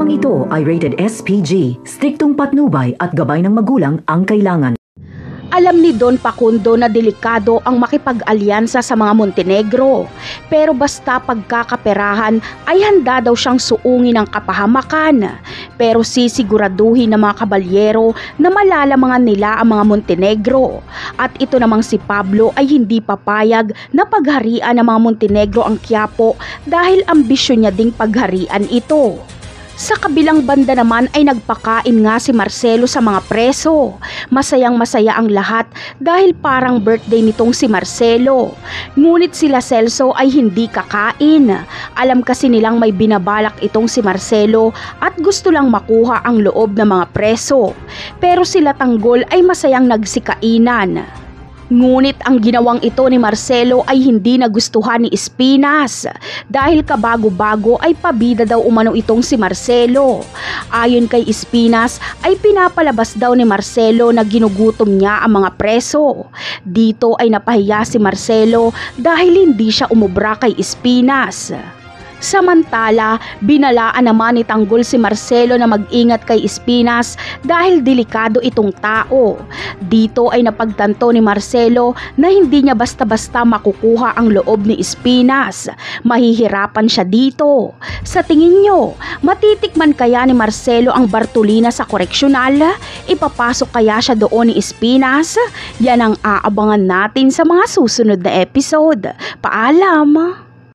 Programang ito ay rated SPG, striktong patnubay at gabay ng magulang ang kailangan. Alam ni Don Facundo na delikado ang makipag-alyansa sa mga Montenegro, pero basta pagkakaperahan ay handa daw siyang suungin ng kapahamakan. Pero sisiguraduhin ng mga kabalyero na malalamangan nila ang mga Montenegro. At ito namang si Pablo ay hindi papayag na pagharian ng mga Montenegro ang Quiapo dahil ambisyon niya ding pagharian ito. Sa kabilang banda naman ay nagpakain nga si Marcelo sa mga preso. Masayang-masaya ang lahat dahil parang birthday nitong si Marcelo. Ngunit sila Celso ay hindi kakain. Alam kasi nilang may binabalak itong si Marcelo at gusto lang makuha ang loob ng mga preso. Pero sila Tanggol ay masayang nagsikainan. Ngunit ang ginawang ito ni Marcelo ay hindi nagustuhan ni Espinas dahil kabago-bago ay pabida daw umano itong si Marcelo. Ayon kay Espinas ay pinapalabas daw ni Marcelo na ginugutom niya ang mga preso. Dito ay napahiya si Marcelo dahil hindi siya umubra kay Espinas. Samantala, binalaan naman ni Tanggol si Marcelo na mag-ingat kay Espinas dahil delikado itong tao. Dito ay napagtanto ni Marcelo na hindi niya basta-basta makukuha ang loob ni Espinas. Mahihirapan siya dito. Sa tingin nyo, matitikman kaya ni Marcelo ang Bartolina sa koreksyonal? Ipapasok kaya siya doon ni Espinas? Yan ang aabangan natin sa mga susunod na episode. Paalam!